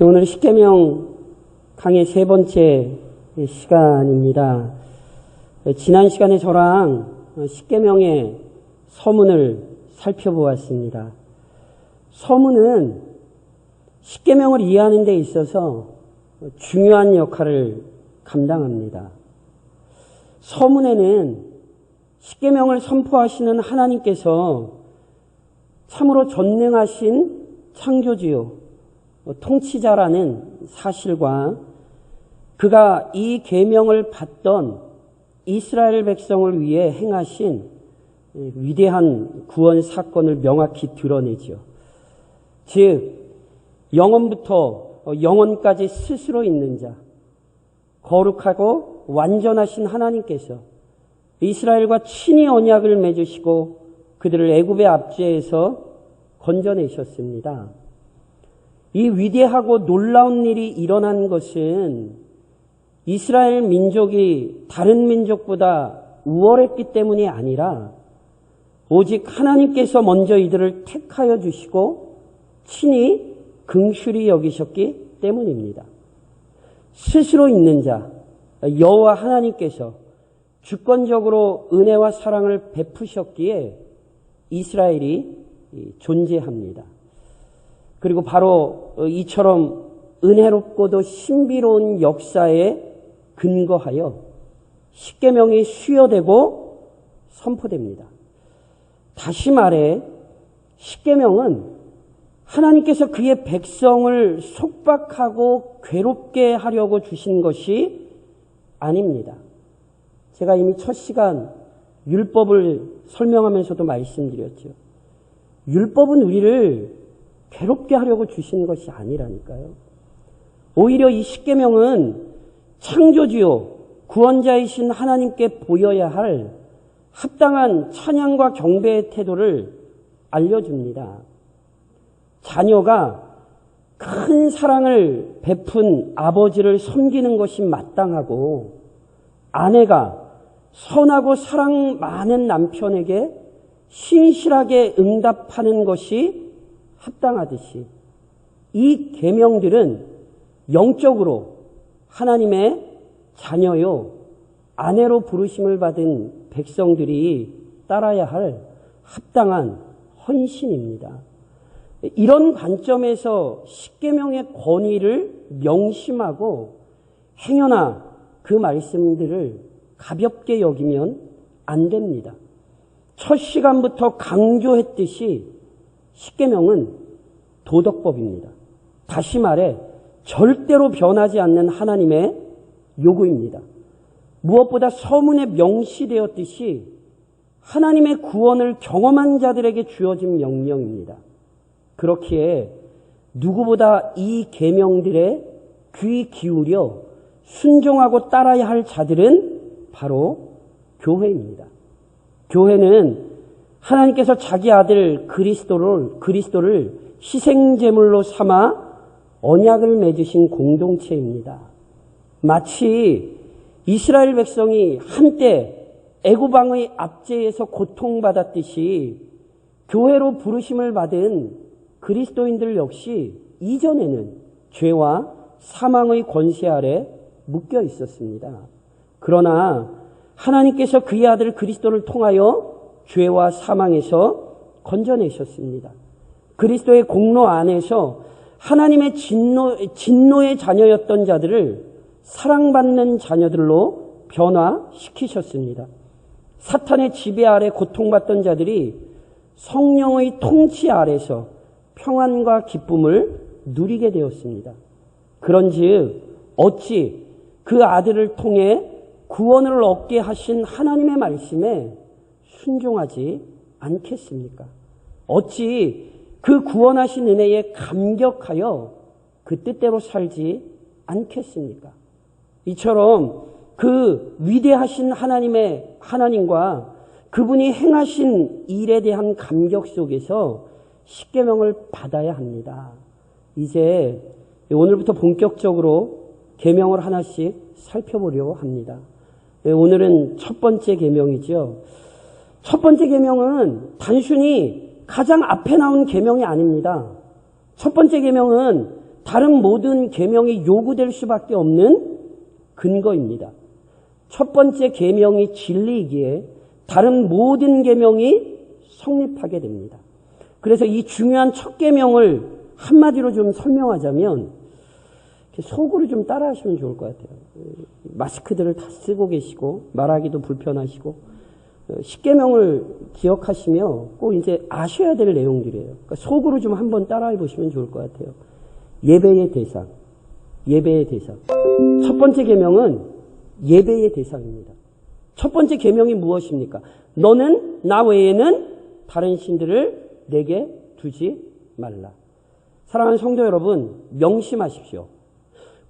오늘 십계명 강의 세 번째 시간입니다. 지난 시간에 저랑 십계명의 서문을 살펴보았습니다. 서문은 십계명을 이해하는 데 있어서 중요한 역할을 감당합니다. 서문에는 십계명을 선포하시는 하나님께서 참으로 전능하신 창조주요 통치자라는 사실과 그가 이 계명을 받던 이스라엘 백성을 위해 행하신 위대한 구원 사건을 명확히 드러내죠. 즉 영원부터 영원까지 스스로 있는 자, 거룩하고 완전하신 하나님께서 이스라엘과 친히 언약을 맺으시고 그들을 애굽의 압제에서 건져내셨습니다. 이 위대하고 놀라운 일이 일어난 것은 이스라엘 민족이 다른 민족보다 우월했기 때문이 아니라 오직 하나님께서 먼저 이들을 택하여 주시고 친히 긍휼히 여기셨기 때문입니다. 스스로 있는 자, 여호와 하나님께서 주권적으로 은혜와 사랑을 베푸셨기에 이스라엘이 존재합니다. 그리고 바로 이처럼 은혜롭고도 신비로운 역사에 근거하여 십계명이 수여되고 선포됩니다. 다시 말해 십계명은 하나님께서 그의 백성을 속박하고 괴롭게 하려고 주신 것이 아닙니다. 제가 이미 첫 시간 율법을 설명하면서도 말씀드렸죠. 율법은 우리를 괴롭게 하려고 주신 것이 아니라니까요. 오히려 이 십계명은 창조주요 구원자이신 하나님께 보여야 할 합당한 찬양과 경배의 태도를 알려줍니다. 자녀가 큰 사랑을 베푼 아버지를 섬기는 것이 마땅하고 아내가 선하고 사랑 많은 남편에게 신실하게 응답하는 것이 합당하듯이 이 계명들은 영적으로 하나님의 자녀요 아내로 부르심을 받은 백성들이 따라야 할 합당한 헌신입니다. 이런 관점에서 십계명의 권위를 명심하고 행여나 그 말씀들을 가볍게 여기면 안 됩니다. 첫 시간부터 강조했듯이 십계명은 도덕법입니다. 다시 말해 절대로 변하지 않는 하나님의 요구입니다. 무엇보다 서문에 명시되었듯이 하나님의 구원을 경험한 자들에게 주어진 명령입니다. 그렇기에 누구보다 이 계명들에 귀 기울여 순종하고 따라야 할 자들은 바로 교회입니다. 교회는 하나님께서 자기 아들 그리스도를 희생제물로 삼아 언약을 맺으신 공동체입니다. 마치 이스라엘 백성이 한때 애굽 왕의 압제에서 고통받았듯이 교회로 부르심을 받은 그리스도인들 역시 이전에는 죄와 사망의 권세 아래 묶여 있었습니다. 그러나 하나님께서 그의 아들 그리스도를 통하여 죄와 사망에서 건져내셨습니다. 그리스도의 공로 안에서 하나님의 진노의 자녀였던 자들을 사랑받는 자녀들로 변화시키셨습니다. 사탄의 지배 아래 고통받던 자들이 성령의 통치 아래서 평안과 기쁨을 누리게 되었습니다. 그런즉 어찌 그 아들을 통해 구원을 얻게 하신 하나님의 말씀에 순종하지 않겠습니까? 어찌 그 구원하신 은혜에 감격하여 그 뜻대로 살지 않겠습니까? 이처럼 그 위대하신 하나님과 그분이 행하신 일에 대한 감격 속에서 십계명을 받아야 합니다. 이제 오늘부터 본격적으로 계명을 하나씩 살펴보려고 합니다. 오늘은 첫 번째 계명이죠. 첫 번째 계명은 단순히 가장 앞에 나온 계명이 아닙니다. 첫 번째 계명은 다른 모든 계명이 요구될 수밖에 없는 근거입니다. 첫 번째 계명이 진리이기에 다른 모든 계명이 성립하게 됩니다. 그래서 이 중요한 첫 계명을 한마디로 좀 설명하자면 속으로 좀 따라하시면 좋을 것 같아요. 마스크들을 다 쓰고 계시고 말하기도 불편하시고 10계명을 기억하시며 꼭 이제 아셔야 될 내용들이에요. 그러니까 속으로 좀 한번 따라해 보시면 좋을 것 같아요. 예배의 대상, 예배의 대상. 첫 번째 계명은 예배의 대상입니다. 첫 번째 계명이 무엇입니까? 너는 나 외에는 다른 신들을 내게 두지 말라. 사랑하는 성도 여러분, 명심하십시오.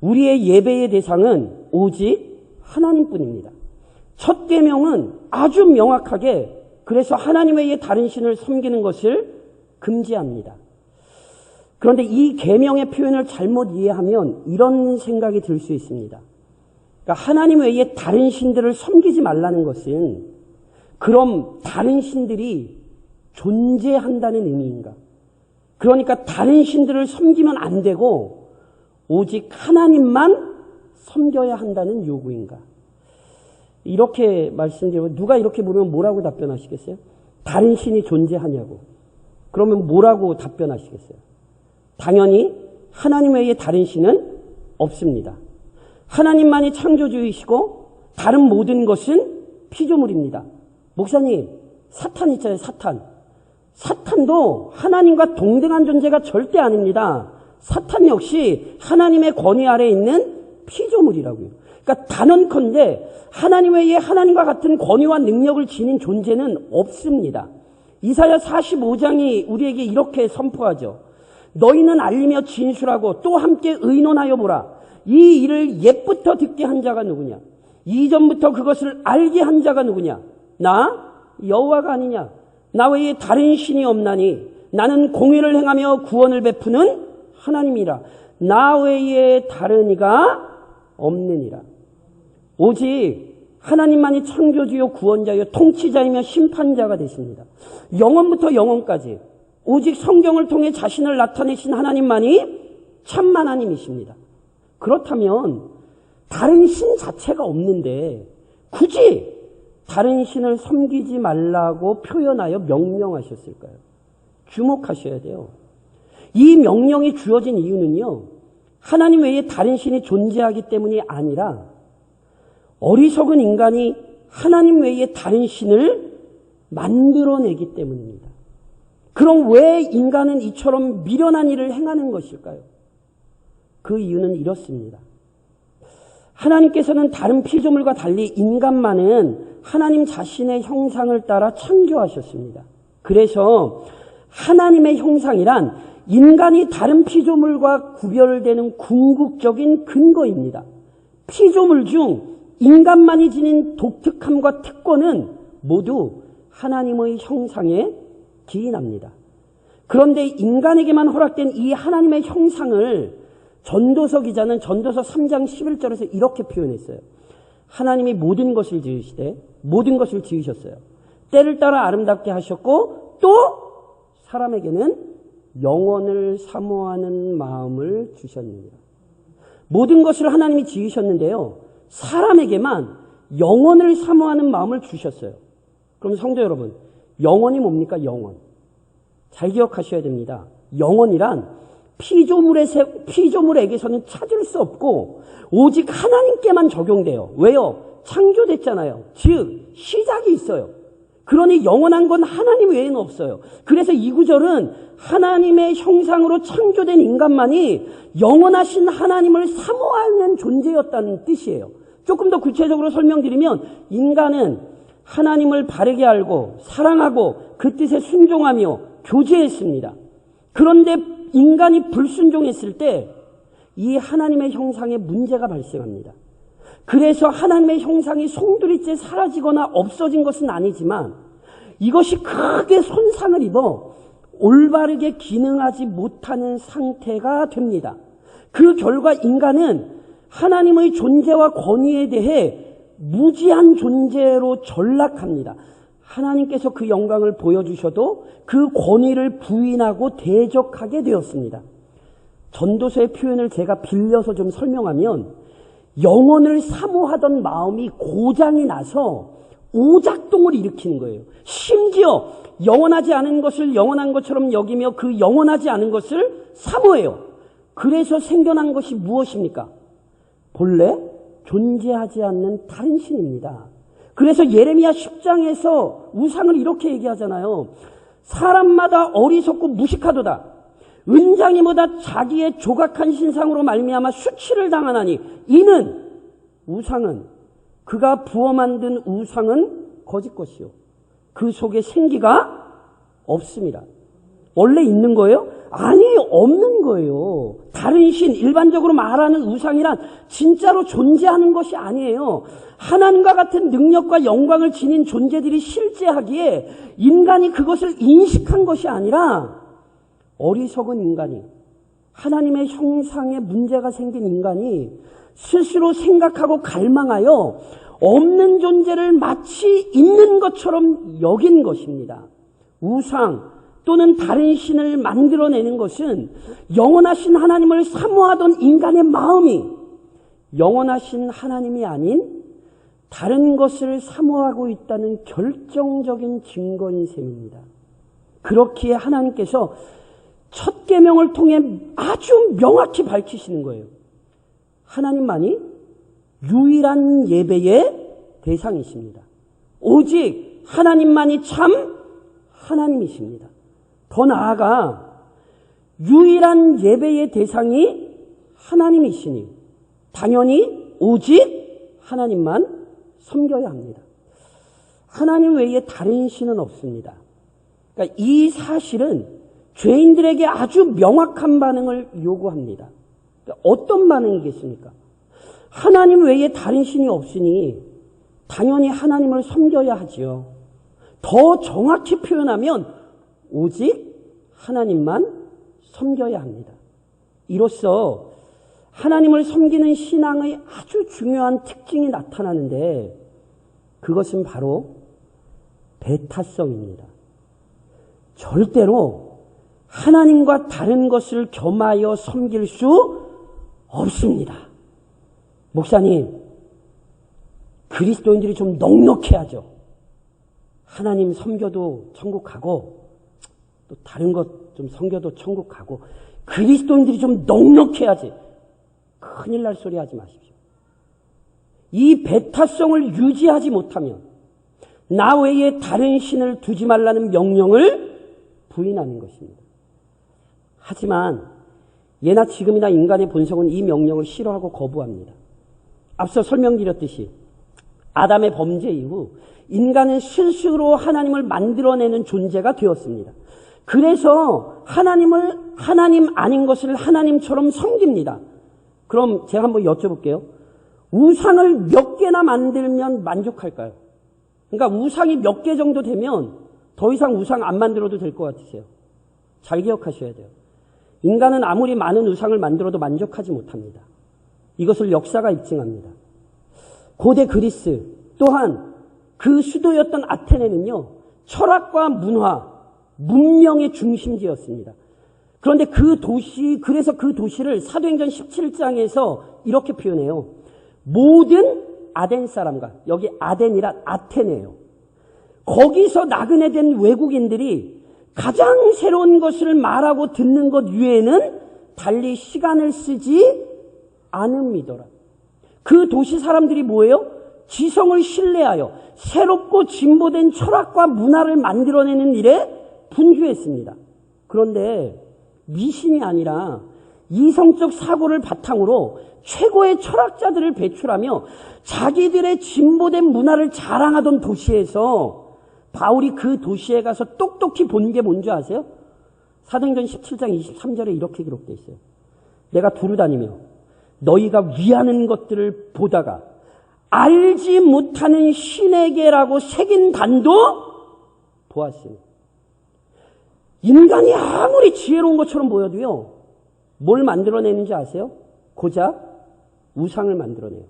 우리의 예배의 대상은 오직 하나님뿐입니다. 첫 계명은 아주 명확하게 그래서 하나님 외에 다른 신을 섬기는 것을 금지합니다. 그런데 이 계명의 표현을 잘못 이해하면 이런 생각이 들 수 있습니다. 그러니까 하나님 외에 다른 신들을 섬기지 말라는 것은 그럼 다른 신들이 존재한다는 의미인가? 그러니까 다른 신들을 섬기면 안 되고 오직 하나님만 섬겨야 한다는 요구인가? 이렇게 말씀드리면 누가 이렇게 물으면 뭐라고 답변하시겠어요? 다른 신이 존재하냐고. 그러면 뭐라고 답변하시겠어요? 당연히 하나님 외에 다른 신은 없습니다. 하나님만이 창조주이시고 다른 모든 것은 피조물입니다. 목사님, 사탄 있잖아요, 사탄. 사탄도 하나님과 동등한 존재가 절대 아닙니다. 사탄 역시 하나님의 권위 아래에 있는 피조물이라고요. 그러니까 단언컨대 하나님 외에 하나님과 같은 권위와 능력을 지닌 존재는 없습니다. 이사야 45장이 우리에게 이렇게 선포하죠. 너희는 알리며 진술하고 또 함께 의논하여 보라. 이 일을 옛부터 듣게 한 자가 누구냐? 이전부터 그것을 알게 한 자가 누구냐? 나 여호와가 아니냐? 나 외에 다른 신이 없나니 나는 공의를 행하며 구원을 베푸는 하나님이라. 나 외에 다른 이가 없느니라. 오직 하나님만이 창조주요 구원자요 통치자이며 심판자가 되십니다. 영원부터 영원까지 오직 성경을 통해 자신을 나타내신 하나님만이 참 하나님이십니다. 그렇다면 다른 신 자체가 없는데 굳이 다른 신을 섬기지 말라고 표현하여 명령하셨을까요? 주목하셔야 돼요. 이 명령이 주어진 이유는요, 하나님 외에 다른 신이 존재하기 때문이 아니라 어리석은 인간이 하나님 외에 다른 신을 만들어내기 때문입니다. 그럼 왜 인간은 이처럼 미련한 일을 행하는 것일까요? 그 이유는 이렇습니다. 하나님께서는 다른 피조물과 달리 인간만은 하나님 자신의 형상을 따라 창조하셨습니다. 그래서 하나님의 형상이란 인간이 다른 피조물과 구별되는 궁극적인 근거입니다. 피조물 중 인간만이 지닌 독특함과 특권은 모두 하나님의 형상에 기인합니다. 그런데 인간에게만 허락된 이 하나님의 형상을 전도서 기자는 전도서 3장 11절에서 이렇게 표현했어요. 하나님이 모든 것을 지으시되 모든 것을 지으셨어요. 때를 따라 아름답게 하셨고 또 사람에게는 영원을 사모하는 마음을 주셨느니라. 모든 것을 하나님이 지으셨는데요. 사람에게만 영원을 사모하는 마음을 주셨어요. 그럼 성도 여러분, 영원이 뭡니까? 영원. 잘 기억하셔야 됩니다. 영원이란 피조물에게서는 찾을 수 없고 오직 하나님께만 적용돼요. 왜요? 창조됐잖아요. 즉 시작이 있어요. 그러니 영원한 건 하나님 외에는 없어요. 그래서 이 구절은 하나님의 형상으로 창조된 인간만이 영원하신 하나님을 사모하는 존재였다는 뜻이에요. 조금 더 구체적으로 설명드리면 인간은 하나님을 바르게 알고 사랑하고 그 뜻에 순종하며 교제했습니다. 그런데 인간이 불순종했을 때 이 하나님의 형상에 문제가 발생합니다. 그래서 하나님의 형상이 송두리째 사라지거나 없어진 것은 아니지만 이것이 크게 손상을 입어 올바르게 기능하지 못하는 상태가 됩니다. 그 결과 인간은 하나님의 존재와 권위에 대해 무지한 존재로 전락합니다. 하나님께서 그 영광을 보여주셔도 그 권위를 부인하고 대적하게 되었습니다. 전도서의 표현을 제가 빌려서 좀 설명하면 영혼을 사모하던 마음이 고장이 나서 오작동을 일으키는 거예요. 심지어 영원하지 않은 것을 영원한 것처럼 여기며 그 영원하지 않은 것을 사모해요. 그래서 생겨난 것이 무엇입니까? 본래 존재하지 않는 다른 신입니다. 그래서 예레미야 10장에서 우상을 이렇게 얘기하잖아요. 사람마다 어리석고 무식하도다. 은장이보다 자기의 조각한 신상으로 말미암아 수치를 당하나니 이는 우상은 그가 부어 만든 우상은 거짓 것이요 그 속에 생기가 없습니다. 원래 있는 거예요? 아니, 없는 거예요. 다른 신, 일반적으로 말하는 우상이란 진짜로 존재하는 것이 아니에요. 하나님과 같은 능력과 영광을 지닌 존재들이 실제하기에 인간이 그것을 인식한 것이 아니라 어리석은 인간이, 하나님의 형상에 문제가 생긴 인간이 스스로 생각하고 갈망하여 없는 존재를 마치 있는 것처럼 여긴 것입니다. 우상 또는 다른 신을 만들어내는 것은 영원하신 하나님을 사모하던 인간의 마음이 영원하신 하나님이 아닌 다른 것을 사모하고 있다는 결정적인 증거인 셈입니다. 그렇기에 하나님께서 첫 계명을 통해 아주 명확히 밝히시는 거예요. 하나님만이 유일한 예배의 대상이십니다. 오직 하나님만이 참 하나님이십니다. 더 나아가 유일한 예배의 대상이 하나님이시니 당연히 오직 하나님만 섬겨야 합니다. 하나님 외에 다른 신은 없습니다. 그러니까 이 사실은 죄인들에게 아주 명확한 반응을 요구합니다. 그러니까 어떤 반응이겠습니까? 하나님 외에 다른 신이 없으니 당연히 하나님을 섬겨야 하지요. 더 정확히 표현하면 오직 하나님만 섬겨야 합니다. 이로써 하나님을 섬기는 신앙의 아주 중요한 특징이 나타나는데 그것은 바로 배타성입니다. 절대로 하나님과 다른 것을 겸하여 섬길 수 없습니다. 목사님, 그리스도인들이 좀 넉넉해야죠. 하나님 섬겨도 천국 가고 또 다른 것 좀 섬겨도 천국 가고 그리스도인들이 좀 넉넉해야지. 큰일 날 소리 하지 마십시오. 이 배타성을 유지하지 못하면 나 외에 다른 신을 두지 말라는 명령을 부인하는 것입니다. 하지만 예나 지금이나 인간의 본성은 이 명령을 싫어하고 거부합니다. 앞서 설명드렸듯이 아담의 범죄 이후 인간은 스스로 하나님을 만들어내는 존재가 되었습니다. 그래서 하나님을 하나님 아닌 것을 하나님처럼 섬깁니다. 그럼 제가 한번 여쭤볼게요. 우상을 몇 개나 만들면 만족할까요? 그러니까 우상이 몇 개 정도 되면 더 이상 우상 안 만들어도 될 것 같으세요? 잘 기억하셔야 돼요. 인간은 아무리 많은 우상을 만들어도 만족하지 못합니다. 이것을 역사가 입증합니다. 고대 그리스 또한 그 수도였던 아테네는요, 철학과 문화, 문명의 중심지였습니다. 그런데 그래서 그 도시를 사도행전 17장에서 이렇게 표현해요. 모든 아덴 사람과, 여기 아덴이란 아테네예요. 거기서 나그네 된 외국인들이 가장 새로운 것을 말하고 듣는 것 외에는 달리 시간을 쓰지 않음이더라. 그 도시 사람들이 뭐예요? 지성을 신뢰하여 새롭고 진보된 철학과 문화를 만들어내는 일에 분주했습니다. 그런데 미신이 아니라 이성적 사고를 바탕으로 최고의 철학자들을 배출하며 자기들의 진보된 문화를 자랑하던 도시에서 바울이 그 도시에 가서 똑똑히 본 게 뭔지 아세요? 사도행전 17장 23절에 이렇게 기록되어 있어요. 내가 두루다니며 너희가 위하는 것들을 보다가 알지 못하는 신에게라고 새긴 단도 보았으니. 인간이 아무리 지혜로운 것처럼 보여도요, 뭘 만들어내는지 아세요? 고작 우상을 만들어내요.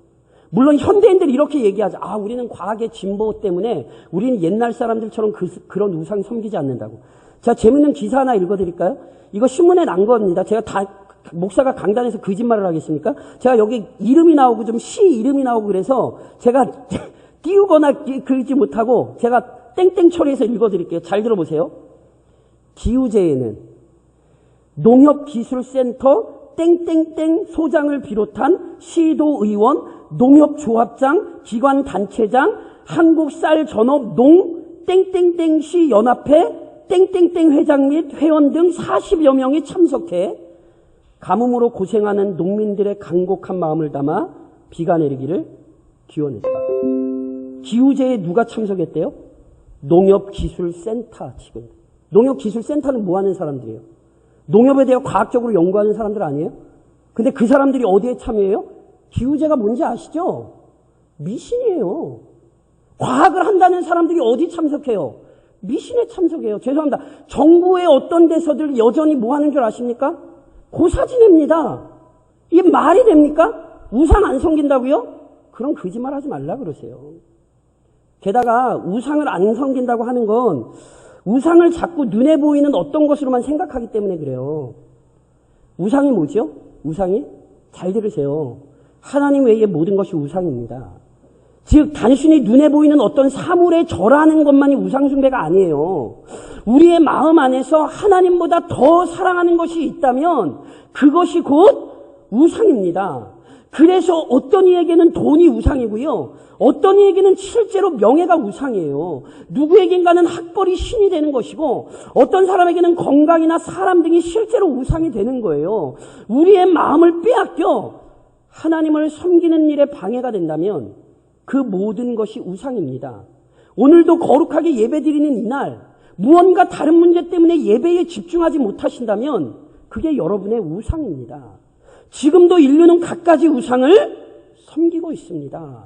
물론 현대인들이 이렇게 얘기하죠. 우리는 과학의 진보 때문에 우리는 옛날 사람들처럼 그런 우상 섬기지 않는다고. 제가 재밌는 기사 하나 읽어드릴까요? 이거 신문에 난 겁니다. 제가 다 목사가 강단에서 거짓말을 하겠습니까? 제가 여기 이름이 나오고 좀 시 이름이 나오고 그래서 제가 띄우거나 그러지 못하고 제가 땡땡 처리해서 읽어드릴게요. 잘 들어보세요. 기우제에는 농협기술센터 땡땡땡 소장을 비롯한 시도의원, 농협조합장, 기관단체장, 한국쌀전업 농 땡땡땡시 연합회 땡땡땡 회장 및 회원 등 40여 명이 참석해 가뭄으로 고생하는 농민들의 간곡한 마음을 담아 비가 내리기를 기원했다. 기우제에 누가 참석했대요? 농협기술센터 직원. 농협기술센터는 뭐 하는 사람들이에요? 농협에 대해 과학적으로 연구하는 사람들 아니에요? 근데 그 사람들이 어디에 참여해요? 기우제가 뭔지 아시죠? 미신이에요. 과학을 한다는 사람들이 어디 참석해요? 미신에 참석해요. 죄송합니다. 정부의 어떤 데서들 여전히 뭐 하는 줄 아십니까? 고사 지냅니다. 이게 말이 됩니까? 우상 안 섬긴다고요? 그럼 거짓말 하지 말라 그러세요. 게다가 우상을 안 섬긴다고 하는 건 우상을 자꾸 눈에 보이는 어떤 것으로만 생각하기 때문에 그래요. 우상이 뭐죠? 우상이? 잘 들으세요. 하나님 외에 모든 것이 우상입니다. 즉 단순히 눈에 보이는 어떤 사물에 절하는 것만이 우상숭배가 아니에요. 우리의 마음 안에서 하나님보다 더 사랑하는 것이 있다면 그것이 곧 우상입니다. 그래서 어떤 이에게는 돈이 우상이고요. 어떤 이에게는 실제로 명예가 우상이에요. 누구에겐가는 학벌이 신이 되는 것이고 어떤 사람에게는 건강이나 사람 등이 실제로 우상이 되는 거예요. 우리의 마음을 빼앗겨 하나님을 섬기는 일에 방해가 된다면 그 모든 것이 우상입니다. 오늘도 거룩하게 예배드리는 이날 무언가 다른 문제 때문에 예배에 집중하지 못하신다면 그게 여러분의 우상입니다. 지금도 인류는 갖가지 우상을 섬기고 있습니다.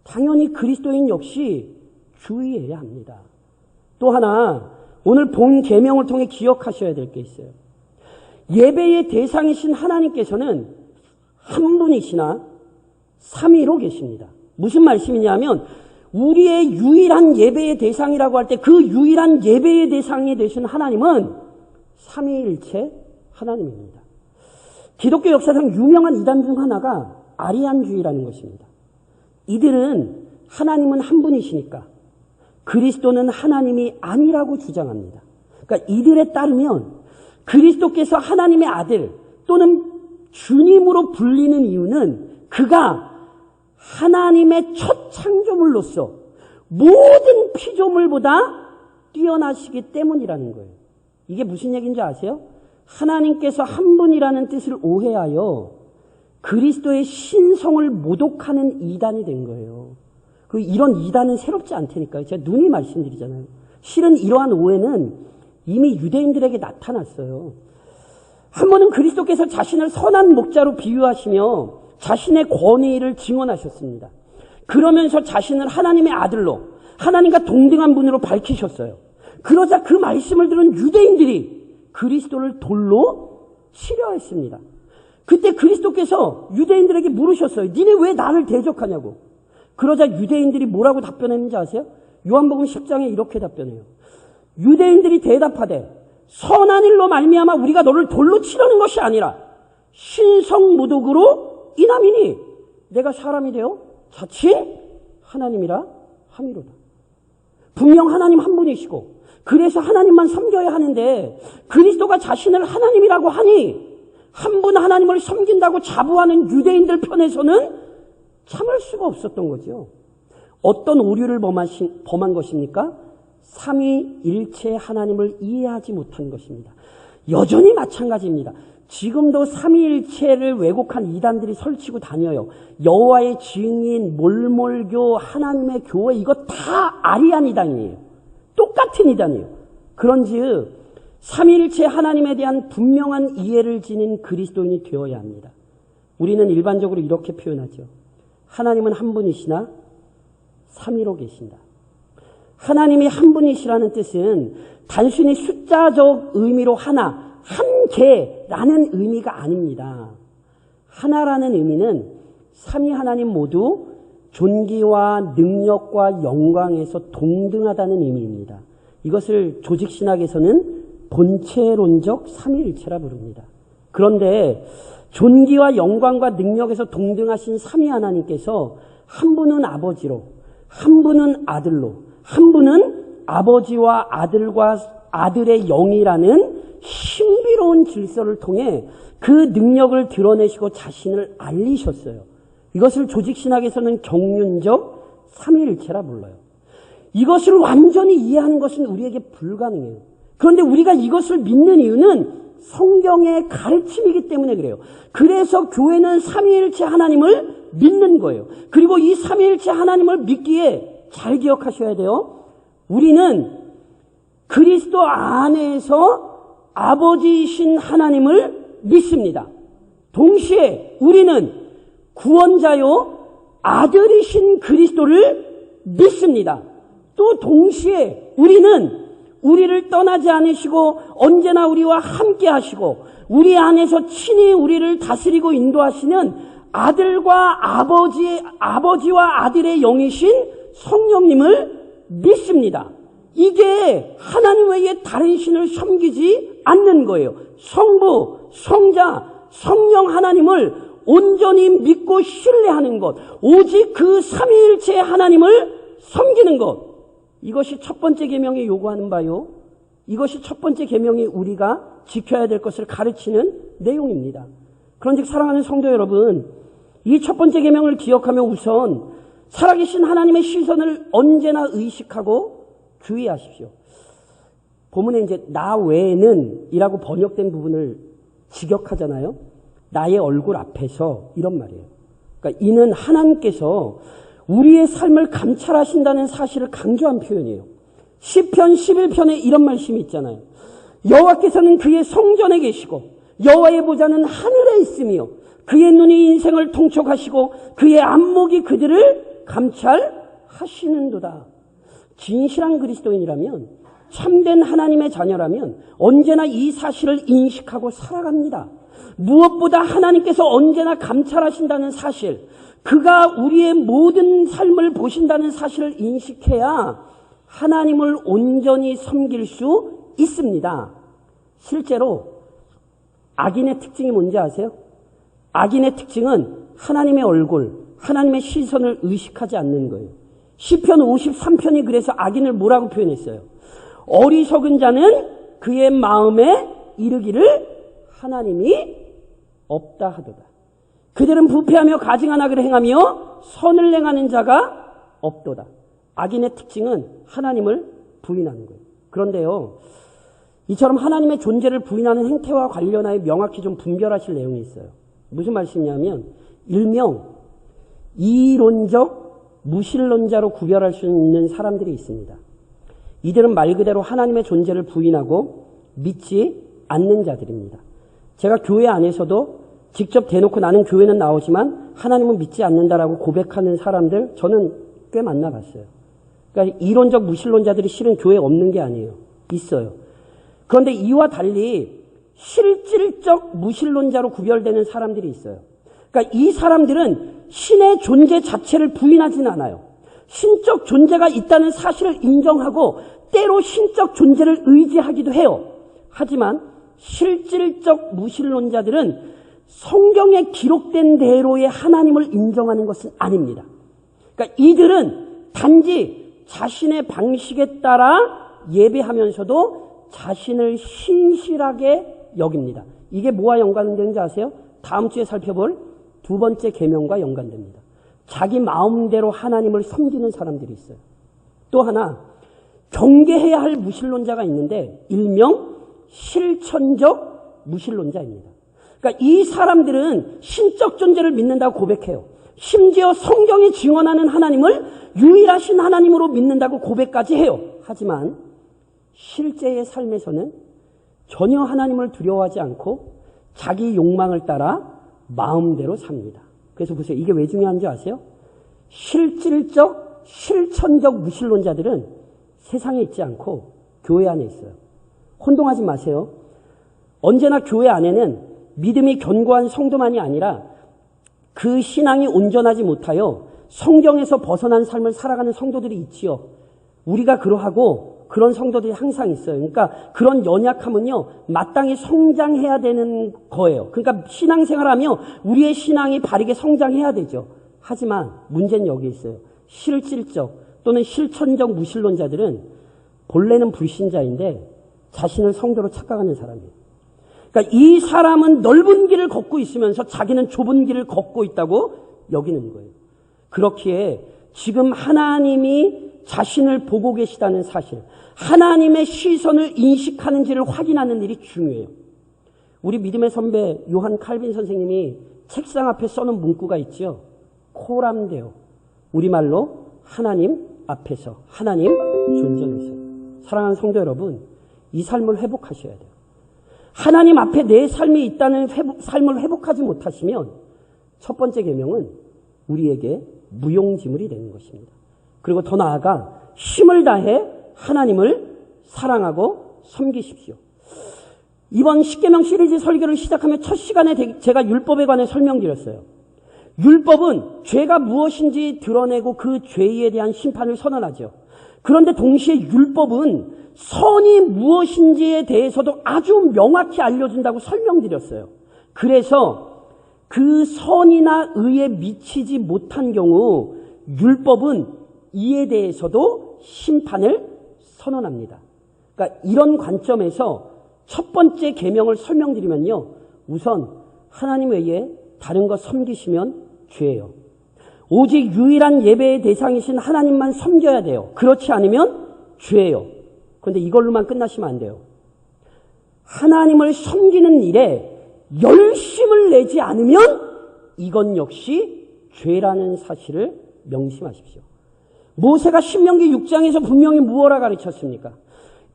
당연히 그리스도인 역시 주의해야 합니다. 또 하나 오늘 본 계명을 통해 기억하셔야 될 게 있어요. 예배의 대상이신 하나님께서는 한 분이시나 삼위로 계십니다. 무슨 말씀이냐면 우리의 유일한 예배의 대상이라고 할 때 그 유일한 예배의 대상이 되신 하나님은 삼위일체 하나님입니다. 기독교 역사상 유명한 이단 중 하나가 아리안주의라는 것입니다. 이들은 하나님은 한 분이시니까 그리스도는 하나님이 아니라고 주장합니다. 그러니까 이들에 따르면 그리스도께서 하나님의 아들 또는 주님으로 불리는 이유는 그가 하나님의 첫 창조물로서 모든 피조물보다 뛰어나시기 때문이라는 거예요. 이게 무슨 얘기인지 아세요? 하나님께서 한 분이라는 뜻을 오해하여 그리스도의 신성을 모독하는 이단이 된 거예요. 이런 이단은 새롭지 않다니까요. 제가 누누이 말씀드리잖아요. 실은 이러한 오해는 이미 유대인들에게 나타났어요. 한 번은 그리스도께서 자신을 선한 목자로 비유하시며 자신의 권위를 증언하셨습니다. 그러면서 자신을 하나님의 아들로 하나님과 동등한 분으로 밝히셨어요. 그러자 그 말씀을 들은 유대인들이 그리스도를 돌로 치려했습니다. 그때 그리스도께서 유대인들에게 물으셨어요. 니네 왜 나를 대적하냐고. 그러자 유대인들이 뭐라고 답변했는지 아세요? 요한복음 10장에 이렇게 답변해요. 유대인들이 대답하되 선한 일로 말미암아 우리가 너를 돌로 치려는 것이 아니라 신성모독으로 인함이니 내가 사람이 되어 자칫 하나님이라 함이로다. 분명 하나님 한 분이시고 그래서 하나님만 섬겨야 하는데 그리스도가 자신을 하나님이라고 하니 한 분 하나님을 섬긴다고 자부하는 유대인들 편에서는 참을 수가 없었던 거죠. 어떤 오류를 범한 것입니까? 삼위일체 하나님을 이해하지 못한 것입니다. 여전히 마찬가지입니다. 지금도 삼위일체를 왜곡한 이단들이 설치고 다녀요. 여호와의 증인, 몰몰교, 하나님의 교회 이거 다 아리안 이단이에요. 똑같은 이단이에요. 그런즉 삼위일체 하나님에 대한 분명한 이해를 지닌 그리스도인이 되어야 합니다. 우리는 일반적으로 이렇게 표현하죠. 하나님은 한 분이시나 삼위로 계신다. 하나님이 한 분이시라는 뜻은 단순히 숫자적 의미로 하나, 한 개라는 의미가 아닙니다. 하나라는 의미는 삼위 하나님 모두 존귀와 능력과 영광에서 동등하다는 의미입니다. 이것을 조직신학에서는 본체론적 삼위일체라 부릅니다. 그런데 존귀와 영광과 능력에서 동등하신 삼위 하나님께서 한 분은 아버지로, 한 분은 아들로, 한 분은 아버지와 아들과 아들의 영이라는 신비로운 질서를 통해 그 능력을 드러내시고 자신을 알리셨어요. 이것을 조직신학에서는 경륜적 삼위일체라 불러요. 이것을 완전히 이해하는 것은 우리에게 불가능해요. 그런데 우리가 이것을 믿는 이유는 성경의 가르침이기 때문에 그래요. 그래서 교회는 삼위일체 하나님을 믿는 거예요. 그리고 이 삼위일체 하나님을 믿기에 잘 기억하셔야 돼요. 우리는 그리스도 안에서 아버지이신 하나님을 믿습니다. 동시에 우리는 구원자요 아들이신 그리스도를 믿습니다. 또 동시에 우리는 우리를 떠나지 않으시고 언제나 우리와 함께 하시고 우리 안에서 친히 우리를 다스리고 인도하시는 아들과 아버지와 아들의 영이신 성령님을 믿습니다. 이게 하나님 외에 다른 신을 섬기지 않는 거예요. 성부, 성자, 성령 하나님을 온전히 믿고 신뢰하는 것, 오직 그 삼위일체 하나님을 섬기는 것, 이것이 첫 번째 계명이 요구하는 바요. 이것이 첫 번째 계명이 우리가 지켜야 될 것을 가르치는 내용입니다. 그런즉 사랑하는 성도 여러분, 이 첫 번째 계명을 기억하며 우선 살아계신 하나님의 시선을 언제나 의식하고 주의하십시오. 본문에 이제 나 외에는 이라고 번역된 부분을 직역하잖아요. 나의 얼굴 앞에서 이런 말이에요. 그러니까 이는 하나님께서 우리의 삶을 감찰하신다는 사실을 강조한 표현이에요. 시편 11편에 이런 말씀이 있잖아요. 여호와께서는 그의 성전에 계시고 여호와의 보좌는 하늘에 있으며 그의 눈이 인생을 통촉하시고 그의 안목이 그들을 감찰하시는도다. 진실한 그리스도인이라면 참된 하나님의 자녀라면 언제나 이 사실을 인식하고 살아갑니다. 무엇보다 하나님께서 언제나 감찰하신다는 사실, 그가 우리의 모든 삶을 보신다는 사실을 인식해야 하나님을 온전히 섬길 수 있습니다. 실제로 악인의 특징이 뭔지 아세요? 악인의 특징은 하나님의 얼굴, 하나님의 시선을 의식하지 않는 거예요. 시편 53편이 그래서 악인을 뭐라고 표현했어요? 어리석은 자는 그의 마음에 이르기를 하나님이 없다 하도다. 그들은 부패하며 가증한 악을 행하며 선을 행하는 자가 없도다. 악인의 특징은 하나님을 부인하는 거예요. 그런데요, 이처럼 하나님의 존재를 부인하는 행태와 관련하여 명확히 좀 분별하실 내용이 있어요. 무슨 말씀이냐면 일명 이론적 무신론자로 구별할 수 있는 사람들이 있습니다. 이들은 말 그대로 하나님의 존재를 부인하고 믿지 않는 자들입니다. 제가 교회 안에서도 직접 대놓고 나는 교회는 나오지만 하나님은 믿지 않는다라고 고백하는 사람들 저는 꽤 만나봤어요. 그러니까 이론적 무신론자들이 실은 교회에 없는 게 아니에요. 있어요. 그런데 이와 달리 실질적 무신론자로 구별되는 사람들이 있어요. 그러니까 이 사람들은 신의 존재 자체를 부인하지는 않아요. 신적 존재가 있다는 사실을 인정하고 때로 신적 존재를 의지하기도 해요. 하지만 실질적 무신론자들은 성경에 기록된 대로의 하나님을 인정하는 것은 아닙니다. 그러니까 이들은 단지 자신의 방식에 따라 예배하면서도 자신을 신실하게 여깁니다. 이게 뭐와 연관되는지 아세요? 다음 주에 살펴볼 두 번째 계명과 연관됩니다. 자기 마음대로 하나님을 섬기는 사람들이 있어요. 또 하나 경계해야 할 무신론자가 있는데 일명 실천적 무신론자입니다. 그러니까 이 사람들은 신적 존재를 믿는다고 고백해요. 심지어 성경이 증언하는 하나님을 유일하신 하나님으로 믿는다고 고백까지 해요. 하지만 실제의 삶에서는 전혀 하나님을 두려워하지 않고 자기 욕망을 따라 마음대로 삽니다. 그래서 보세요. 이게 왜 중요한지 아세요? 실질적, 실천적 무신론자들은 세상에 있지 않고 교회 안에 있어요. 혼동하지 마세요. 언제나 교회 안에는 믿음이 견고한 성도만이 아니라 그 신앙이 온전하지 못하여 성경에서 벗어난 삶을 살아가는 성도들이 있지요. 우리가 그러하고 그런 성도들이 항상 있어요. 그러니까 그런 연약함은요, 마땅히 성장해야 되는 거예요. 그러니까 신앙생활하며 우리의 신앙이 바르게 성장해야 되죠. 하지만 문제는 여기 있어요. 실질적 또는 실천적 무신론자들은 본래는 불신자인데 자신을 성도로 착각하는 사람이에요. 그러니까 이 사람은 넓은 길을 걷고 있으면서 자기는 좁은 길을 걷고 있다고 여기는 거예요. 그렇기에 지금 하나님이 자신을 보고 계시다는 사실, 하나님의 시선을 인식하는지를 확인하는 일이 중요해요. 우리 믿음의 선배 요한 칼빈 선생님이 책상 앞에 써놓은 문구가 있죠. 코람데오. 우리말로 하나님 앞에서, 하나님 존전에서. 사랑하는 성도 여러분, 이 삶을 회복하셔야 돼요. 하나님 앞에 내 삶이 있다는 삶을 회복하지 못하시면 첫 번째 계명은 우리에게 무용지물이 되는 것입니다. 그리고 더 나아가 힘을 다해 하나님을 사랑하고 섬기십시오. 이번 십계명 시리즈 설교를 시작하며 첫 시간에 제가 율법에 관해 설명드렸어요. 율법은 죄가 무엇인지 드러내고 그 죄에 대한 심판을 선언하죠. 그런데 동시에 율법은 선이 무엇인지에 대해서도 아주 명확히 알려준다고 설명드렸어요. 그래서 그 선이나 의에 미치지 못한 경우 율법은 이에 대해서도 심판을 선언합니다. 그러니까 이런 관점에서 첫 번째 계명을 설명드리면요. 우선 하나님 외에 다른 것 섬기시면 죄예요. 오직 유일한 예배의 대상이신 하나님만 섬겨야 돼요. 그렇지 않으면 죄예요. 그런데 이걸로만 끝나시면 안 돼요. 하나님을 섬기는 일에 열심을 내지 않으면 이건 역시 죄라는 사실을 명심하십시오. 모세가 신명기 6장에서 분명히 무엇라 가르쳤습니까?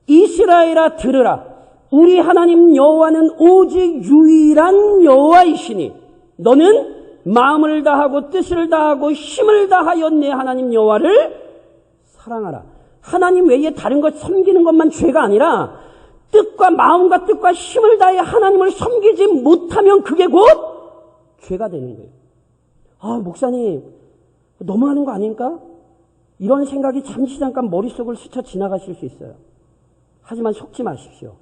이스라엘아 들으라. 우리 하나님 여호와는 오직 유일한 여호와이시니 너는 마음을 다하고 뜻을 다하고 힘을 다하여 내 하나님 여호와를 사랑하라. 하나님 외에 다른 것 섬기는 것만 죄가 아니라 뜻과 마음과 뜻과 힘을 다해 하나님을 섬기지 못하면 그게 곧 죄가 되는 거예요. 아, 목사님 너무하는 거 아닙니까? 이런 생각이 잠깐 머릿속을 스쳐 지나가실 수 있어요. 하지만 속지 마십시오.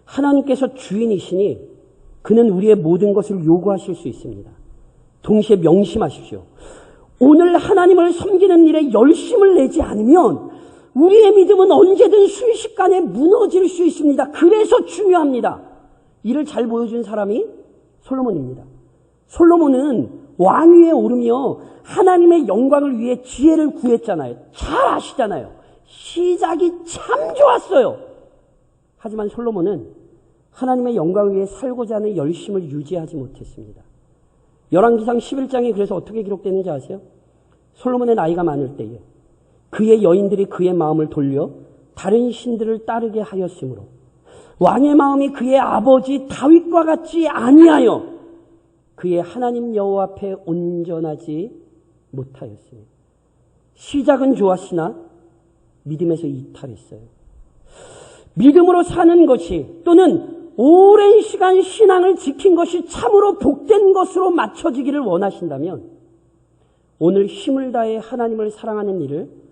하나님께서 주인이시니 그는 우리의 모든 것을 요구하실 수 있습니다. 동시에 명심하십시오. 오늘 하나님을 섬기는 일에 열심을 내지 않으면 우리의 믿음은 언제든 순식간에 무너질 수 있습니다. 그래서 중요합니다. 이를 잘 보여준 사람이 솔로몬입니다. 솔로몬은 왕위에 오르며 하나님의 영광을 위해 지혜를 구했잖아요. 잘 아시잖아요. 시작이 참 좋았어요. 하지만 솔로몬은 하나님의 영광을 위해 살고자 하는 열심을 유지하지 못했습니다. 열왕기상 11장에 그래서 어떻게 기록되는지 아세요? 솔로몬의 나이가 많을 때에 그의 여인들이 그의 마음을 돌려 다른 신들을 따르게 하였으므로 왕의 마음이 그의 아버지 다윗과 같지 아니하여 그의 하나님 여호와 앞에 온전하지 못하였습니다. 시작은 좋았으나 믿음에서 이탈했어요. 믿음으로 사는 것이 또는 오랜 시간 신앙을 지킨 것이 참으로 복된 것으로 맞춰지기를 원하신다면 오늘 힘을 다해 하나님을 사랑하는 일을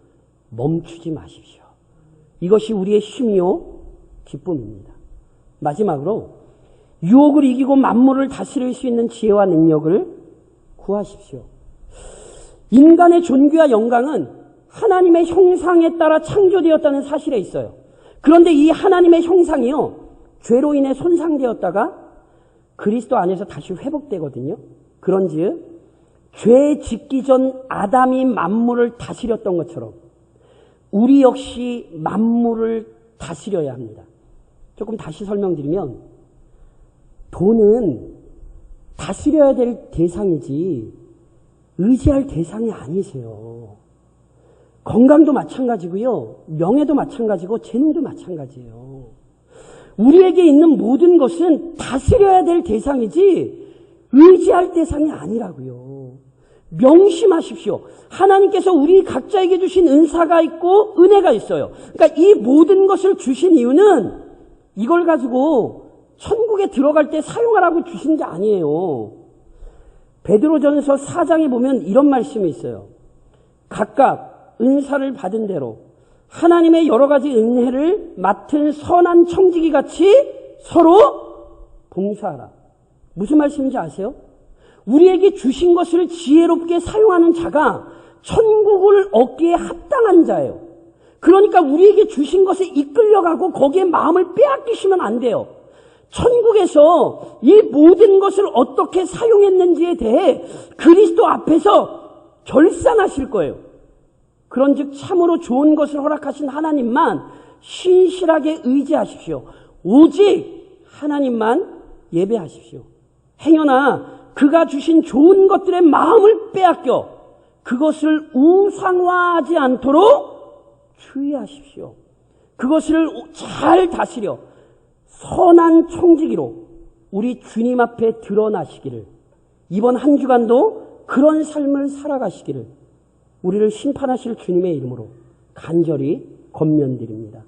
멈추지 마십시오. 이것이 우리의 힘이요 기쁨입니다. 마지막으로 유혹을 이기고 만물을 다스릴 수 있는 지혜와 능력을 구하십시오. 인간의 존귀와 영광은 하나님의 형상에 따라 창조되었다는 사실에 있어요. 그런데 이 하나님의 형상이요 죄로 인해 손상되었다가 그리스도 안에서 다시 회복되거든요. 그런즉 죄 짓기 전 아담이 만물을 다스렸던 것처럼 우리 역시 만물을 다스려야 합니다. 조금 다시 설명드리면 돈은 다스려야 될 대상이지 의지할 대상이 아니세요. 건강도 마찬가지고요. 명예도 마찬가지고 재능도 마찬가지예요. 우리에게 있는 모든 것은 다스려야 될 대상이지 의지할 대상이 아니라고요. 명심하십시오. 하나님께서 우리 각자에게 주신 은사가 있고 은혜가 있어요. 그러니까 이 모든 것을 주신 이유는 이걸 가지고 천국에 들어갈 때 사용하라고 주신 게 아니에요. 베드로전서 4장에 보면 이런 말씀이 있어요. 각각 은사를 받은 대로 하나님의 여러 가지 은혜를 맡은 선한 청지기 같이 서로 봉사하라. 무슨 말씀인지 아세요? 우리에게 주신 것을 지혜롭게 사용하는 자가 천국을 얻기에 합당한 자예요. 그러니까 우리에게 주신 것에 이끌려가고 거기에 마음을 빼앗기시면 안 돼요. 천국에서 이 모든 것을 어떻게 사용했는지에 대해 그리스도 앞에서 결산하실 거예요. 그런즉 참으로 좋은 것을 허락하신 하나님만 신실하게 의지하십시오. 오직 하나님만 예배하십시오. 행여나 그가 주신 좋은 것들의 마음을 빼앗겨 그것을 우상화하지 않도록 주의하십시오. 그것을 잘 다스려 선한 청지기로 우리 주님 앞에 드러나시기를, 이번 한 주간도 그런 삶을 살아가시기를 우리를 심판하실 주님의 이름으로 간절히 권면드립니다.